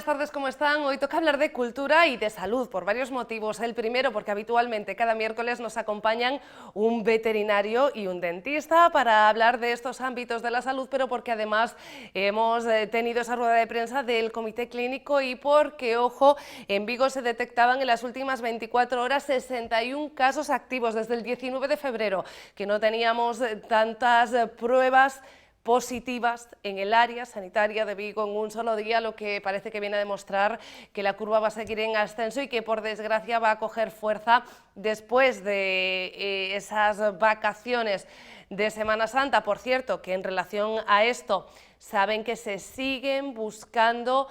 buenas tardes, ¿cómo están? Hoy toca hablar de cultura y de salud por varios motivos. El primero, porque habitualmente cada miércoles nos acompañan un veterinario y un dentista para hablar de estos ámbitos de la salud, pero porque además hemos tenido esa rueda de prensa del Comité Clínico y porque, ojo, en Vigo se detectaban en las últimas 24 horas 61 casos activos desde el 19 de febrero, que no teníamos tantas pruebas positivas en el área sanitaria de Vigo en un solo día, lo que parece que viene a demostrar que la curva va a seguir en ascenso y que por desgracia va a coger fuerza después de esas vacaciones de Semana Santa. Por cierto, que en relación a esto saben que se siguen buscando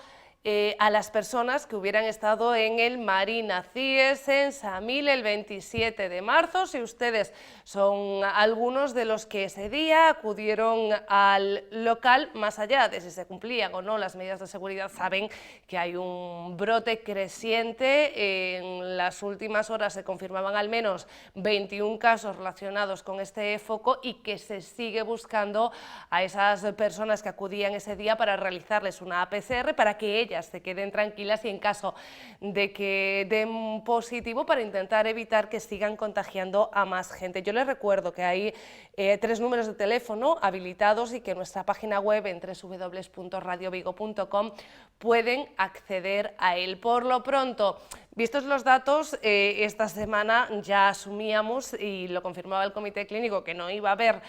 a las personas que hubieran estado en el Marina CIES en Samil el 27 de marzo. Si ustedes son algunos de los que ese día acudieron al local, más allá de si se cumplían o no las medidas de seguridad, saben que hay un brote creciente. En las últimas horas se confirmaban al menos 21 casos relacionados con este foco y que se sigue buscando a esas personas que acudían ese día para realizarles una PCR, para que ellas se queden tranquilas y en caso de que den positivo, para intentar evitar que sigan contagiando a más gente. Yo les recuerdo que hay 3 números de teléfono habilitados y que en nuestra página web en www.radiovigo.com pueden acceder a él. Por lo pronto, vistos los datos, esta semana ya asumíamos, y lo confirmaba el Comité Clínico, que no iba a haber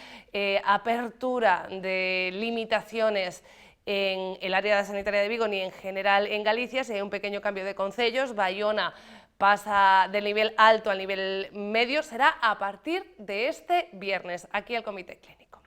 apertura de limitaciones en el área sanitaria de Vigo ni en general en Galicia. Si hay un pequeño cambio de concellos, Baiona pasa del nivel alto al nivel medio, será a partir de este viernes, aquí al Comité Clínico.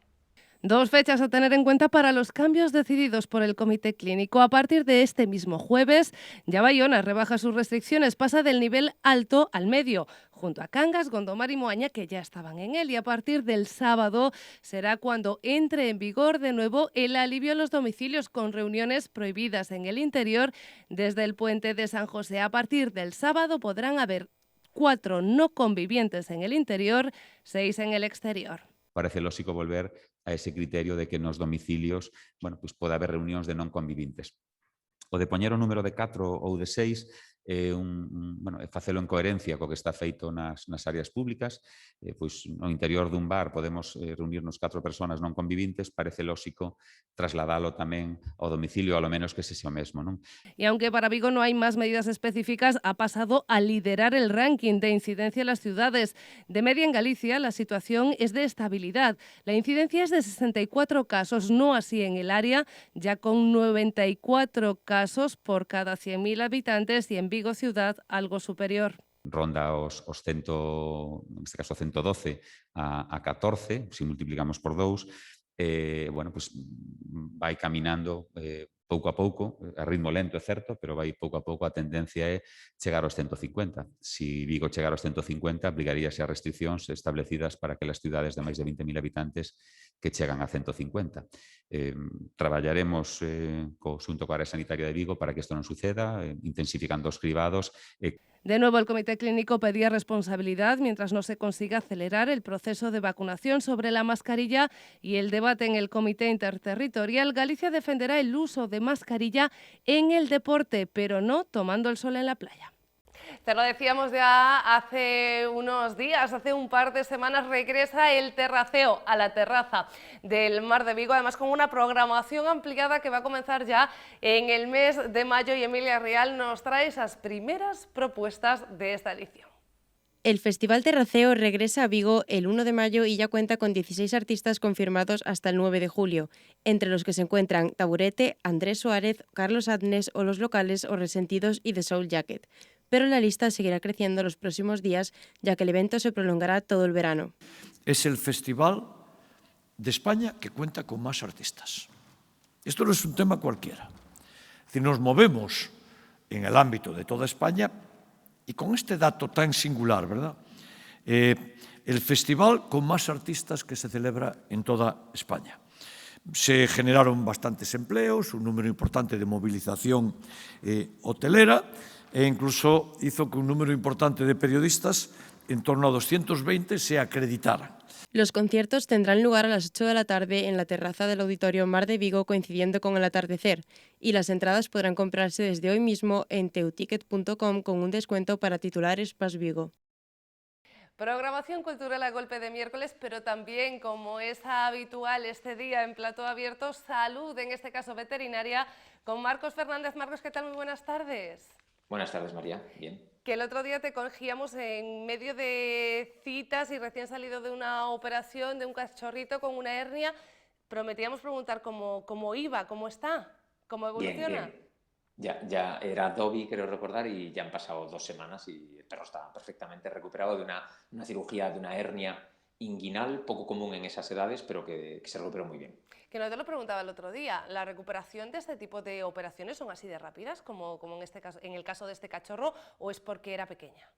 Dos fechas a tener en cuenta para los cambios decididos por el Comité Clínico. A partir de este mismo jueves, ya Baiona rebaja sus restricciones, pasa del nivel alto al medio, junto a Cangas, Gondomar y Moaña, que ya estaban en él. Y a partir del sábado será cuando entre en vigor de nuevo el alivio a los domicilios, con reuniones prohibidas en el interior desde el puente de San José. A partir del sábado podrán haber 4 no convivientes en el interior, 6 en el exterior. Parece lógico volver a ese criterio de que nos domicilios, bueno, pues pode haber reunións de non convivintes. O de poñer o número de 4 ou de 6 bueno, facelo en coherencia co que está feito nas áreas públicas. Pois no interior dun bar podemos reunirnos 4 persoas non convivintes, parece lógico trasladalo tamén ao domicilio, ao menos que se sea o mesmo, non? Y aunque para Vigo no hay más medidas específicas, ha pasado a liderar el ranking de incidencia en las ciudades. De media en Galicia, la situación es de estabilidad. La incidencia es de 64 casos, no así en el área, ya con 94 casos por cada 100.000 habitantes, y en Vigo ciudad algo superior. Ronda os 100, neste caso 112 a 14, se multiplicamos por 2, bueno, pues vai caminando pouco a pouco, a ritmo lento, é certo, pero vai pouco a pouco. A tendencia é chegar aos 150. Si Vigo chegar aos 150, aplicaríase as restriccións establecidas para aquelas cidades de máis de 20.000 habitantes que chegan a 150. Traballaremos xunto coa área sanitaria de Vigo para que isto non suceda, intensificando os cribados. De nuevo, el Comité Clínico pedía responsabilidad mientras no se consiga acelerar el proceso de vacunación sobre la mascarilla y el debate en el Comité Interterritorial. Galicia defenderá el uso de mascarilla en el deporte, pero no tomando el sol en la playa. Te lo decíamos ya hace unos días, hace un par de semanas, regresa el terraceo a la terraza del Mar de Vigo, además con una programación ampliada que va a comenzar ya en el mes de mayo, y Emilia Rial nos trae esas primeras propuestas de esta edición. El Festival Terraceo regresa a Vigo el 1 de mayo y ya cuenta con 16 artistas confirmados hasta el 9 de julio, entre los que se encuentran Taburete, Andrés Suárez, Carlos Adnes o los locales O Resentidos y The Soul Jacket. Pero la lista seguirá creciendo los próximos días, ya que el evento se prolongará todo el verano. Es el festival de España que cuenta con más artistas. Esto no es un tema cualquiera. Es decir, nos movemos en el ámbito de toda España y con este dato tan singular, ¿verdad? El festival con más artistas que se celebra en toda España. Se generaron bastantes empleos, un número importante de movilización hotelera, e incluso hizo que un número importante de periodistas, en torno a 220, se acreditaran. Los conciertos tendrán lugar a las 8 de la tarde en la terraza del Auditorio Mar de Vigo, coincidiendo con el atardecer, y las entradas podrán comprarse desde hoy mismo en teuticket.com con un descuento para titulares Pas Vigo. Programación cultural a golpe de miércoles, pero también, como es habitual este día en Plató Abierto, salud, en este caso veterinaria, con Marcos Fernández. Marcos, ¿qué tal? Muy buenas tardes. Buenas tardes, María. Bien. Que el otro día te cogíamos en medio de citas y recién salido de una operación de un cachorrito con una hernia. Prometíamos preguntar cómo iba, cómo está, cómo evoluciona. Bien. Ya era Dobby, creo recordar, y ya han pasado 2 semanas y el perro está perfectamente recuperado de una cirugía de una hernia inguinal, poco común en esas edades, pero que se recuperó muy bien. Que no te lo preguntaba el otro día, ¿la recuperación de este tipo de operaciones son así de rápidas, como en este caso, en el caso de este cachorro, o es porque era pequeña?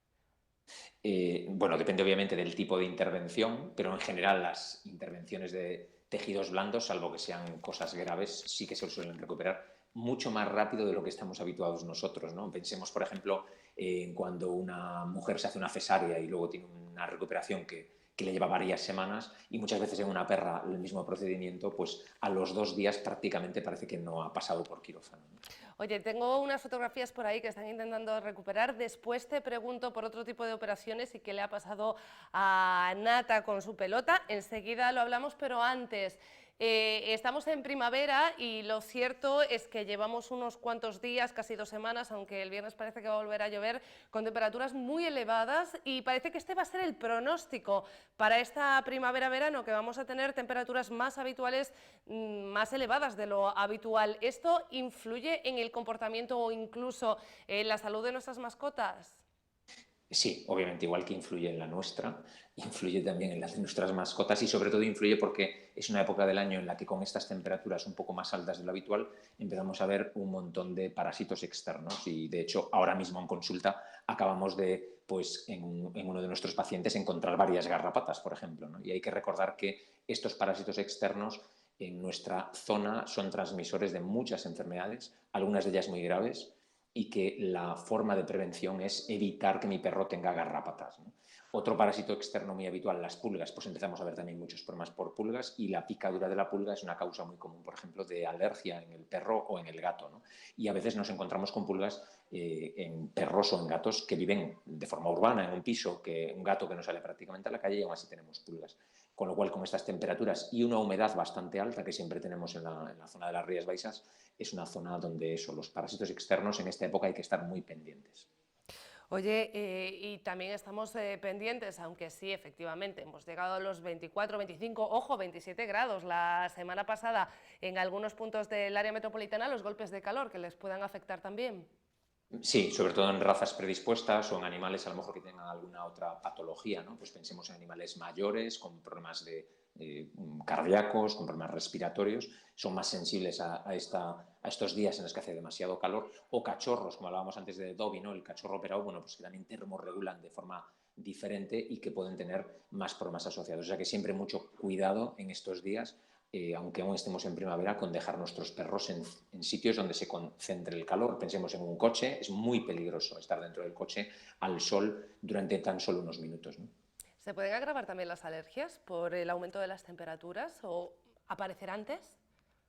Bueno, depende obviamente del tipo de intervención, pero en general las intervenciones de tejidos blandos, salvo que sean cosas graves, sí que se suelen recuperar mucho más rápido de lo que estamos habituados nosotros, ¿no? Pensemos, por ejemplo, en cuando una mujer se hace una cesárea y luego tiene una recuperación que le lleva varias semanas, y muchas veces en una perra el mismo procedimiento, pues a los 2 días prácticamente parece que no ha pasado por quirófano, ¿no? Oye, tengo unas fotografías por ahí que están intentando recuperar. Después te pregunto por otro tipo de operaciones y qué le ha pasado a Nata con su pelota. Enseguida lo hablamos, pero antes, estamos en primavera y lo cierto es que llevamos unos cuantos días, casi 2 semanas, aunque el viernes parece que va a volver a llover, con temperaturas muy elevadas, y parece que este va a ser el pronóstico para esta primavera-verano, que vamos a tener temperaturas más habituales, más elevadas de lo habitual. ¿Esto influye en el comportamiento o incluso en la salud de nuestras mascotas? Sí, obviamente, igual que influye en la nuestra, influye también en las de nuestras mascotas, y sobre todo influye porque es una época del año en la que con estas temperaturas un poco más altas de lo habitual empezamos a ver un montón de parásitos externos, y de hecho ahora mismo en consulta acabamos de, pues en uno de nuestros pacientes, encontrar varias garrapatas, por ejemplo, ¿no? Y hay que recordar que estos parásitos externos en nuestra zona son transmisores de muchas enfermedades, algunas de ellas muy graves, y que la forma de prevención es evitar que mi perro tenga garrapatas, ¿no? Otro parásito externo muy habitual, las pulgas, pues empezamos a ver también muchos problemas por pulgas, y la picadura de la pulga es una causa muy común, por ejemplo, de alergia en el perro o en el gato, ¿no? Y a veces nos encontramos con pulgas en perros o en gatos que viven de forma urbana en un piso, que un gato que no sale prácticamente a la calle, y aún así tenemos pulgas. Con lo cual, con estas temperaturas y una humedad bastante alta que siempre tenemos en la zona de las Rías Baixas, es una zona donde los parásitos externos en esta época hay que estar muy pendientes. Oye, y también estamos pendientes, aunque sí, efectivamente, hemos llegado a los 24, 25, ojo, 27 grados la semana pasada en algunos puntos del área metropolitana, los golpes de calor que les puedan afectar también. Sí, sobre todo en razas predispuestas o en animales a lo mejor que tengan alguna otra patología, ¿no? Pues pensemos en animales mayores con problemas cardíacos, con problemas respiratorios, son más sensibles a estos días en los que hace demasiado calor, o cachorros, como hablábamos antes de Dobby, ¿no? El cachorro operado, bueno, pues que también termorregulan de forma diferente y que pueden tener más problemas asociados. O sea que siempre mucho cuidado en estos días, aunque aún estemos en primavera, con dejar nuestros perros en sitios donde se concentre el calor. Pensemos en un coche, es muy peligroso estar dentro del coche al sol durante tan solo unos minutos, ¿no? ¿Se pueden agravar también las alergias por el aumento de las temperaturas o aparecer antes?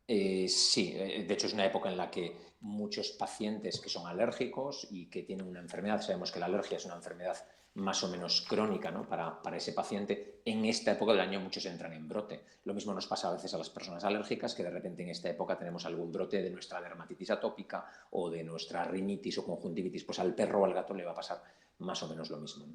Sí, de hecho es una época en la que muchos pacientes que son alérgicos y que tienen una enfermedad, sabemos que la alergia es una enfermedad más o menos crónica, ¿no? Para ese paciente, en esta época del año muchos entran en brote. Lo mismo nos pasa a veces a las personas alérgicas, que de repente en esta época tenemos algún brote de nuestra dermatitis atópica o de nuestra rinitis o conjuntivitis. Pues al perro o al gato le va a pasar más o menos lo mismo, ¿no?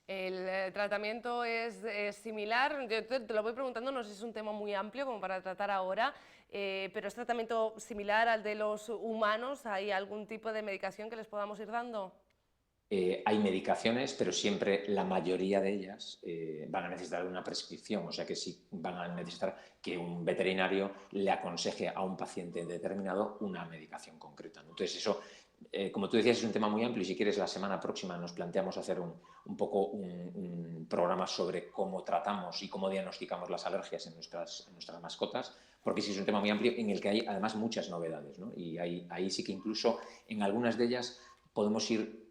El tratamiento es similar. Yo te lo voy preguntando, no sé si es un tema muy amplio como para tratar ahora, pero ¿es tratamiento similar al de los humanos? ¿Hay algún tipo de medicación que les podamos ir dando? Hay medicaciones, pero siempre la mayoría de ellas van a necesitar una prescripción, o sea que sí van a necesitar que un veterinario le aconseje a un paciente determinado una medicación concreta, ¿no? Entonces eso, como tú decías, es un tema muy amplio, y si quieres la semana próxima nos planteamos hacer un poco un programa sobre cómo tratamos y cómo diagnosticamos las alergias en nuestras mascotas, porque sí es un tema muy amplio en el que hay además muchas novedades, ¿no? Y ahí sí que incluso en algunas de ellas podemos ir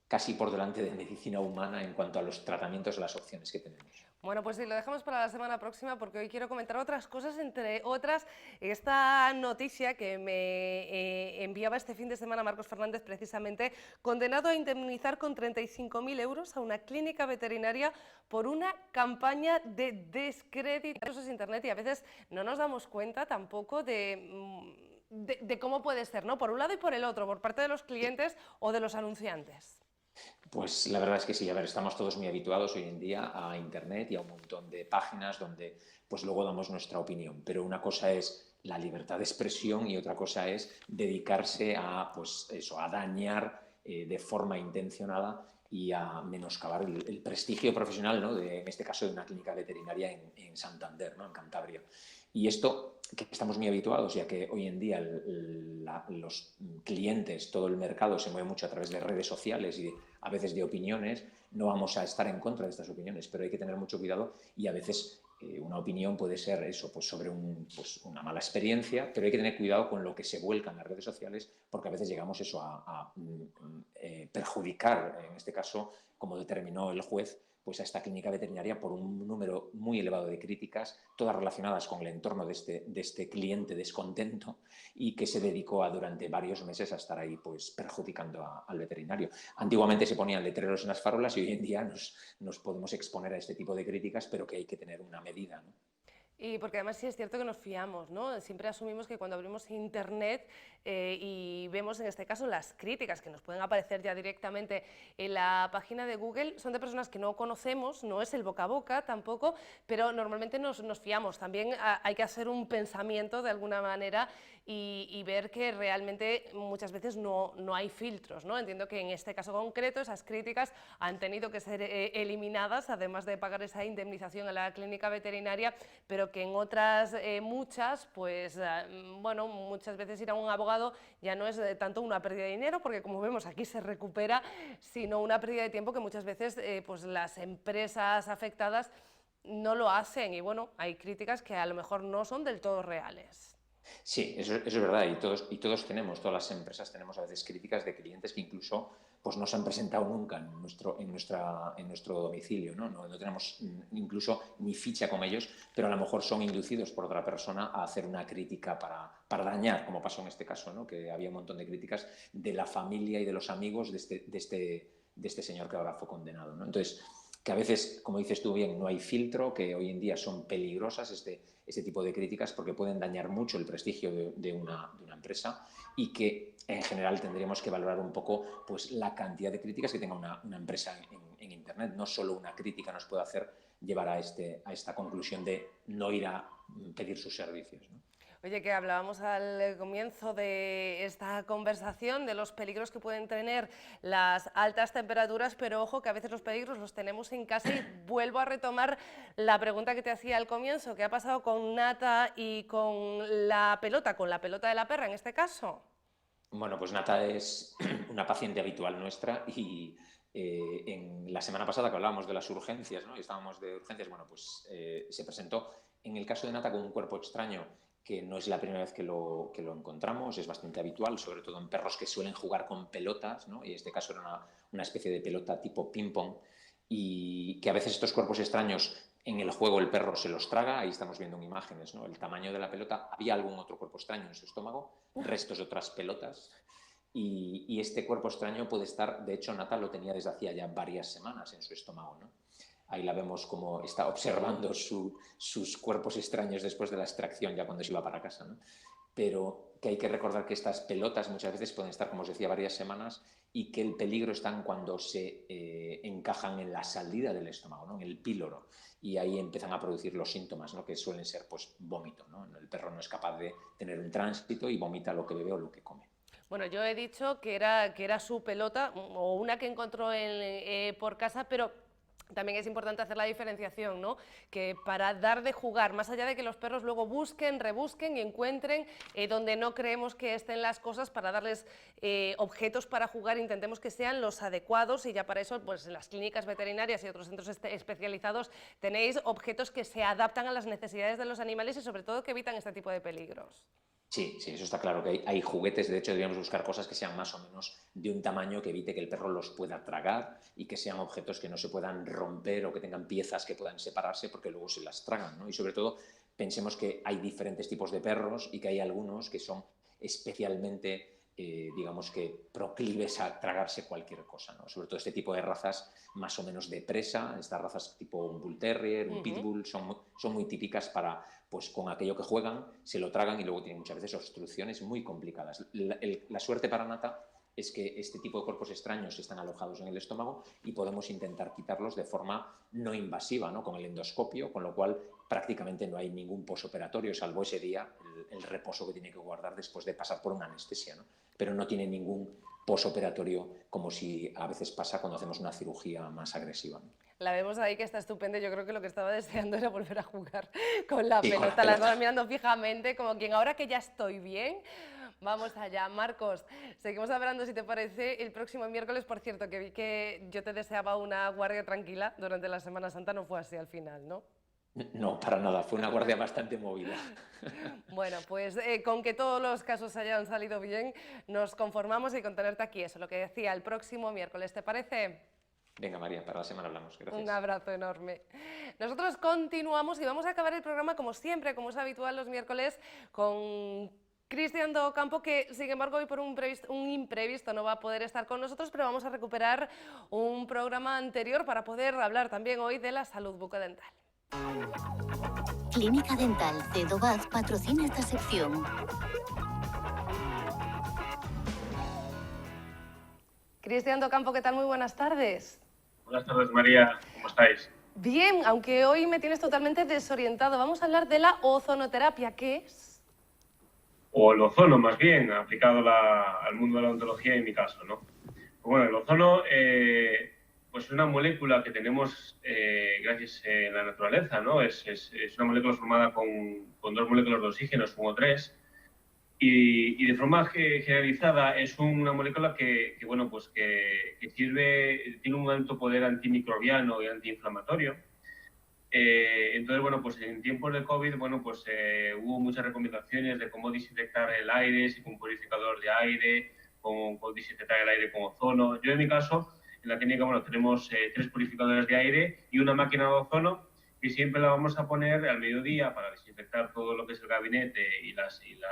casi por delante de medicina humana en cuanto a los tratamientos y las opciones que tenemos. Bueno, pues sí, lo dejamos para la semana próxima porque hoy quiero comentar otras cosas, entre otras esta noticia que me enviaba este fin de semana Marcos Fernández, precisamente condenado a indemnizar con 35.000 euros a una clínica veterinaria por una campaña de descrédito en Internet, y a veces no nos damos cuenta tampoco de cómo puede ser, ¿no? Por un lado y por el otro, por parte de los clientes o de los anunciantes. Pues la verdad es que sí, a ver, estamos todos muy habituados hoy en día a Internet y a un montón de páginas donde pues luego damos nuestra opinión, pero una cosa es la libertad de expresión y otra cosa es dedicarse a, pues eso, a dañar de forma intencionada y a menoscabar el prestigio profesional, ¿no? En este caso de una clínica veterinaria en Santander, ¿no? En Cantabria. Y esto, que estamos muy habituados, ya que hoy en día los clientes, todo el mercado se mueve mucho a través de redes sociales y a veces de opiniones, no vamos a estar en contra de estas opiniones, pero hay que tener mucho cuidado y a veces una opinión puede ser eso, pues sobre una mala experiencia, pero hay que tener cuidado con lo que se vuelca en las redes sociales, porque a veces llegamos eso a perjudicar, en este caso, como determinó el juez, pues a esta clínica veterinaria por un número muy elevado de críticas, todas relacionadas con el entorno de este cliente descontento y que se dedicó durante varios meses a estar ahí pues perjudicando al veterinario. Antiguamente se ponían letreros en las farolas y hoy en día nos podemos exponer a este tipo de críticas, pero que hay que tener una medida, ¿no? Y porque además sí es cierto que nos fiamos, ¿no? Siempre asumimos que cuando abrimos Internet y vemos en este caso las críticas que nos pueden aparecer ya directamente en la página de Google, son de personas que no conocemos, no es el boca a boca tampoco, pero normalmente nos fiamos. También hay que hacer un pensamiento de alguna manera y ver que realmente muchas veces no hay filtros, ¿no? Entiendo que en este caso concreto esas críticas han tenido que ser eliminadas, además de pagar esa indemnización a la clínica veterinaria, pero que en otras muchas, pues bueno, muchas veces ir a un abogado ya no es tanto una pérdida de dinero, porque como vemos aquí se recupera, sino una pérdida de tiempo que muchas veces pues las empresas afectadas no lo hacen, y bueno, hay críticas que a lo mejor no son del todo reales. Sí, eso es verdad, y todos tenemos, todas las empresas tenemos a veces críticas de clientes que incluso pues, no se han presentado nunca en nuestro domicilio, ¿no? No tenemos incluso ni ficha con ellos, pero a lo mejor son inducidos por otra persona a hacer una crítica para dañar, como pasó en este caso, ¿no? Que había un montón de críticas de la familia y de los amigos de este señor que ahora fue condenado, ¿no? Entonces, que a veces, como dices tú bien, no hay filtro, que hoy en día son peligrosas este tipo de críticas porque pueden dañar mucho el prestigio de una empresa, y que en general tendríamos que valorar un poco pues, la cantidad de críticas que tenga una empresa en Internet. No solo una crítica nos puede hacer llevar a esta conclusión de no ir a pedir sus servicios, ¿no? Oye, que hablábamos al comienzo de esta conversación de los peligros que pueden tener las altas temperaturas, pero ojo que a veces los peligros los tenemos en casa, y vuelvo a retomar la pregunta que te hacía al comienzo: ¿qué ha pasado con Nata y con la pelota de la perra en este caso? Bueno, pues Nata es una paciente habitual nuestra y en la semana pasada que hablábamos de las urgencias, ¿no? Y estábamos de urgencias, bueno, pues se presentó en el caso de Nata con un cuerpo extraño, que no es la primera vez que lo encontramos, es bastante habitual, sobre todo en perros que suelen jugar con pelotas, ¿no? Y en este caso era una especie de pelota tipo ping-pong, y que a veces estos cuerpos extraños en el juego el perro se los traga. Ahí estamos viendo en imágenes, ¿no? El tamaño de la pelota, había algún otro cuerpo extraño en su estómago, restos de otras pelotas, y este cuerpo extraño puede estar, de hecho Nata lo tenía desde hacía ya varias semanas en su estómago, ¿no? Ahí la vemos como está observando sus cuerpos extraños después de la extracción, ya cuando se iba para casa, ¿no? Pero que hay que recordar que estas pelotas muchas veces pueden estar, como os decía, varias semanas, y que el peligro está cuando se encajan en la salida del estómago, ¿no? En el píloro, y ahí empiezan a producir los síntomas, ¿no? Que suelen ser pues vómito, ¿no? El perro no es capaz de tener un tránsito y vomita lo que bebe o lo que come. Bueno, yo he dicho que era su pelota o una que encontró por casa, pero también es importante hacer la diferenciación, ¿no? Que para dar de jugar, más allá de que los perros luego busquen, rebusquen y encuentren donde no creemos que estén las cosas, para darles objetos para jugar, intentemos que sean los adecuados, y ya para eso, pues en las clínicas veterinarias y otros centros especializados tenéis objetos que se adaptan a las necesidades de los animales y sobre todo que evitan este tipo de peligros. Sí, sí, eso está claro, que hay juguetes, de hecho deberíamos buscar cosas que sean más o menos de un tamaño que evite que el perro los pueda tragar y que sean objetos que no se puedan romper o que tengan piezas que puedan separarse porque luego se las tragan, ¿no? Y sobre todo pensemos que hay diferentes tipos de perros y que hay algunos que son especialmente, digamos que proclives a tragarse cualquier cosa, ¿no? Sobre todo este tipo de razas más o menos de presa, estas razas tipo un Bull Terrier, un Pitbull, son muy típicas para, pues con aquello que juegan, se lo tragan y luego tienen muchas veces obstrucciones muy complicadas. La suerte para Nata es que este tipo de cuerpos extraños están alojados en el estómago y podemos intentar quitarlos de forma no invasiva, ¿no? Con el endoscopio, con lo cual prácticamente no hay ningún posoperatorio, salvo ese día, el reposo que tiene que guardar después de pasar por una anestesia, ¿no? Pero no tiene ningún posoperatorio como si a veces pasa cuando hacemos una cirugía más agresiva, ¿no? La vemos ahí que está estupenda. Yo creo que lo que estaba deseando era volver a jugar con la Sí, con la pelota. La pelota. estaba mirando fijamente, como quien ahora que ya estoy bien, vamos allá. Marcos, seguimos hablando, si te parece, el próximo miércoles. Por cierto, que vi que yo te deseaba una guardia tranquila durante la Semana Santa, no fue así al final, ¿no? No, para nada, fue una guardia bastante movida. Bueno, pues con que todos los casos hayan salido bien, nos conformamos y con tenerte aquí. Eso, lo que decía, el próximo miércoles, ¿te parece? Venga, María, para la semana hablamos. Gracias. Un abrazo enorme. Nosotros continuamos y vamos a acabar el programa como siempre, como es habitual los miércoles, con Cristian do Campo, que sin embargo hoy por un imprevisto no va a poder estar con nosotros, pero vamos a recuperar un programa anterior para poder hablar también hoy de la salud bucodental. Clínica Dental Cedovat patrocina esta sección. Cristian do Campo, ¿qué tal? Muy buenas tardes. Buenas tardes, María. ¿Cómo estáis? Bien, aunque hoy me tienes totalmente desorientado. Vamos a hablar de la ozonoterapia. ¿Qué es? O el ozono, más bien, aplicado al mundo de la odontología en mi caso, ¿no? Pues bueno, el ozono pues es una molécula que tenemos gracias a la naturaleza, ¿no? Es una molécula formada con dos moléculas de oxígeno, son O3, y de forma generalizada es una molécula que bueno, pues que sirve, tiene un alto poder antimicrobiano y antiinflamatorio. Entonces, bueno, pues en tiempos de COVID, bueno, pues hubo muchas recomendaciones de cómo desinfectar el aire, si con un purificador de aire, cómo desinfectar el aire con ozono. Yo en mi caso, en la clínica, bueno, tenemos 3 purificadores de aire y una máquina de ozono que siempre la vamos a poner al mediodía para desinfectar todo lo que es el gabinete y la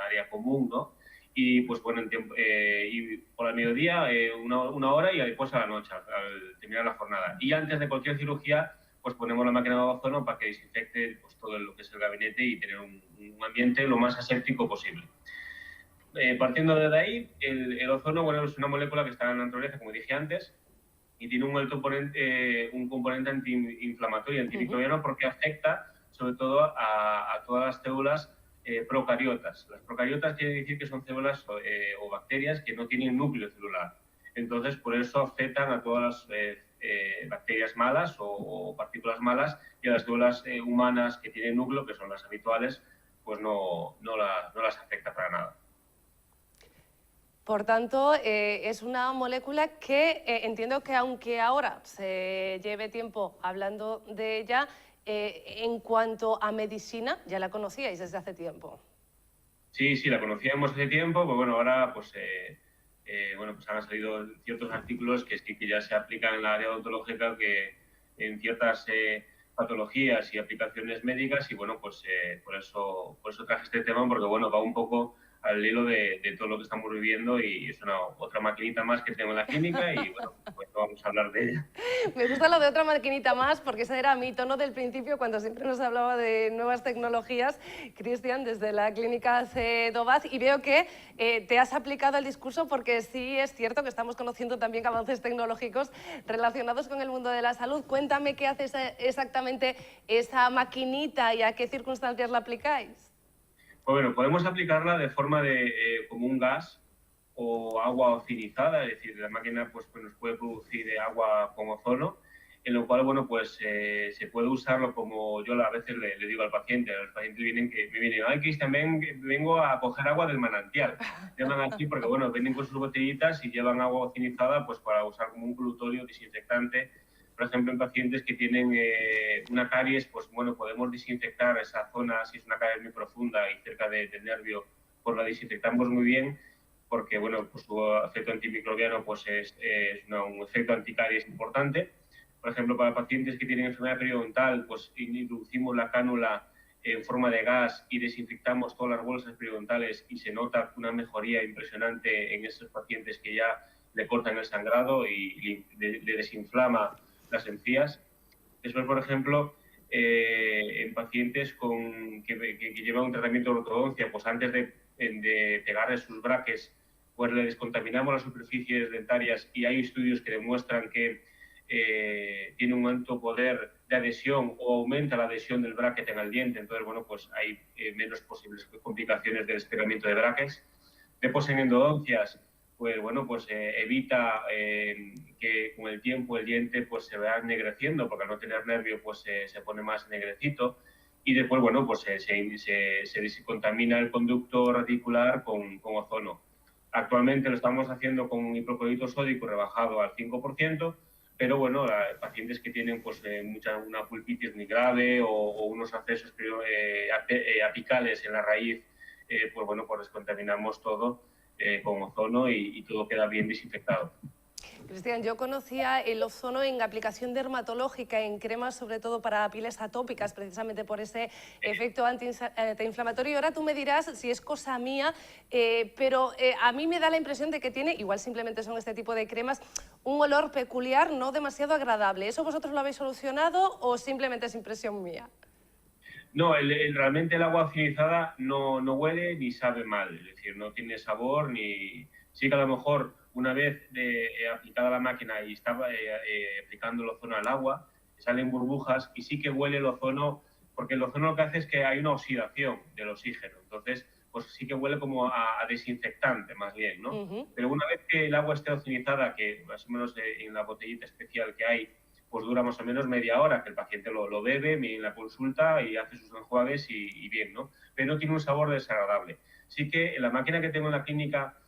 área común, ¿no? Y pues bueno, y por el mediodía una hora y después a la noche, al terminar la jornada. Y antes de cualquier cirugía, pues ponemos la máquina de ozono para que desinfecte pues, todo lo que es el gabinete y tener un ambiente lo más aséptico posible. Partiendo de ahí, el ozono, bueno, es una molécula que está en la naturaleza, como dije antes, y tiene un alto componente antiinflamatorio y antimicrobiano porque afecta sobre todo a todas las células procariotas. Las procariotas quiere decir que son células o bacterias que no tienen núcleo celular. Entonces, por eso afectan a todas las bacterias malas o partículas malas, y a las células humanas que tienen núcleo, que son las habituales, pues no las afecta para nada. Por tanto, es una molécula que entiendo que aunque ahora se lleve tiempo hablando de ella, en cuanto a medicina, ya la conocíais desde hace tiempo. Sí, la conocíamos hace tiempo, pues bueno, ahora pues pues han salido ciertos artículos que sí que ya se aplican en la área odontológica, que en ciertas patologías y aplicaciones médicas, y bueno, pues por eso traje este tema, porque bueno, va un poco al hilo de todo lo que estamos viviendo, y es otra maquinita más que tengo en la clínica, y bueno, pues vamos a hablar de ella. Me gusta lo de otra maquinita más, porque ese era mi tono del principio cuando siempre nos hablaba de nuevas tecnologías, Cristian, desde la clínica Cedovat, y veo que te has aplicado al discurso, porque sí es cierto que estamos conociendo también avances tecnológicos relacionados con el mundo de la salud. Cuéntame qué hace exactamente esa maquinita y a qué circunstancias la aplicáis. Pues bueno, podemos aplicarla de forma como un gas o agua ozinizada, es decir, la máquina pues nos puede producir agua con ozono, en lo cual, bueno, pues se puede usarlo como yo a veces le digo al paciente. A los pacientes me vienen, ay, Cristian, vengo a coger agua del manantial. Llaman aquí porque, bueno, vienen con sus botellitas y llevan agua ozinizada pues para usar como un colutorio desinfectante. Por ejemplo, en pacientes que tienen una caries, pues bueno, podemos desinfectar esa zona si es una caries muy profunda y cerca del nervio pues la desinfectamos muy bien porque, bueno, pues su efecto antimicrobiano pues es un efecto anticaries importante. Por ejemplo, para pacientes que tienen enfermedad periodontal, pues introducimos la cánula en forma de gas y desinfectamos todas las bolsas periodontales y se nota una mejoría impresionante en esos pacientes que ya le cortan el sangrado y le desinflama las encías. Después, por ejemplo, en pacientes que llevan un tratamiento de ortodoncia, pues antes de pegarle sus braques, pues le descontaminamos las superficies dentarias y hay estudios que demuestran que tiene un alto poder de adhesión o aumenta la adhesión del bracket en el diente, entonces, bueno, pues hay menos posibles complicaciones del despegamiento de brackets. Después, en endodoncias, pues, bueno, pues evita que con el tiempo el diente pues se vaya ennegreciendo, porque al no tener nervio pues se pone más negrecito. Y después, bueno, pues se descontamina el conducto radicular con ozono. Actualmente lo estamos haciendo con hipoclorito sódico rebajado al 5%, pero bueno, pacientes que tienen pues una pulpitis muy grave o unos accesos apicales en la raíz, pues bueno, pues descontaminamos todo con ozono y todo queda bien desinfectado. Cristian, yo conocía el ozono en aplicación dermatológica, en cremas, sobre todo para pieles atópicas, precisamente por ese efecto antiinflamatorio. Ahora tú me dirás si es cosa mía, pero a mí me da la impresión de que tiene, igual simplemente son este tipo de cremas, un olor peculiar, no demasiado agradable. ¿Eso vosotros lo habéis solucionado o simplemente es impresión mía? No, realmente el agua ozoinizada no huele ni sabe mal, es decir, no tiene sabor ni... Sí que a lo mejor una vez aplicada la máquina y estaba aplicando el ozono al agua, salen burbujas y sí que huele el ozono, porque el ozono lo que hace es que hay una oxidación del oxígeno, entonces pues sí que huele como a desinfectante más bien, ¿no? Pero una vez que el agua esté ozonizada, que más o menos en la botellita especial que hay, pues dura más o menos media hora, que el paciente lo bebe en la consulta y hace sus enjuagues y bien, ¿no? Pero no tiene un sabor desagradable. Sí que en la máquina que tengo en la clínica,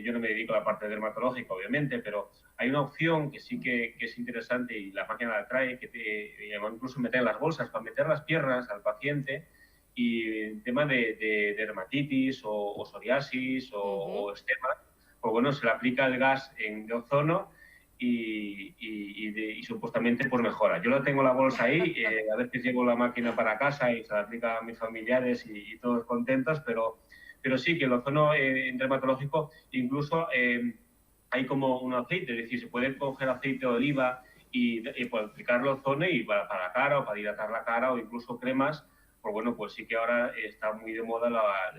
yo no me dedico a la parte dermatológica, obviamente, pero hay una opción que sí que es interesante y la máquina la trae, que incluso meter las bolsas para meter las piernas al paciente y el tema de dermatitis o psoriasis o eczema, pues bueno, se le aplica el gas de ozono y supuestamente pues mejora. Yo la tengo la bolsa ahí, a veces llevo la máquina para casa y se la aplica a mis familiares y todos contentos, pero sí que el ozono dermatológico incluso hay como un aceite, es decir, se puede coger aceite de oliva y pues, aplicarlo ozono y para la cara o para hidratar la cara o incluso cremas, pues bueno, pues sí que ahora está muy de moda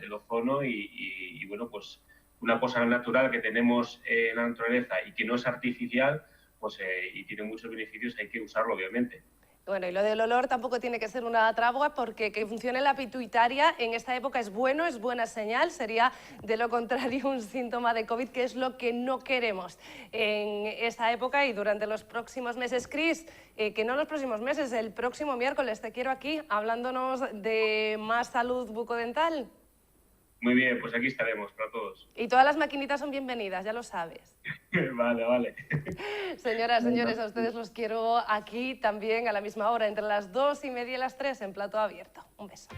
el ozono y bueno, pues una cosa natural que tenemos en la naturaleza y que no es artificial, pues y tiene muchos beneficios, hay que usarlo obviamente. Bueno, y lo del olor tampoco tiene que ser una trampa porque que funcione la pituitaria en esta época es bueno, es buena señal, sería de lo contrario un síntoma de COVID, que es lo que no queremos en esta época y durante los próximos meses. Cris, que no los próximos meses, el próximo miércoles te quiero aquí hablándonos de más salud bucodental. Muy bien, pues aquí estaremos para todos. Y todas las maquinitas son bienvenidas, ya lo sabes. Vale. Señoras, señores, a ustedes los quiero aquí también a la misma hora, entre las 2:30 y las 3 en Plato Abierto. Un beso.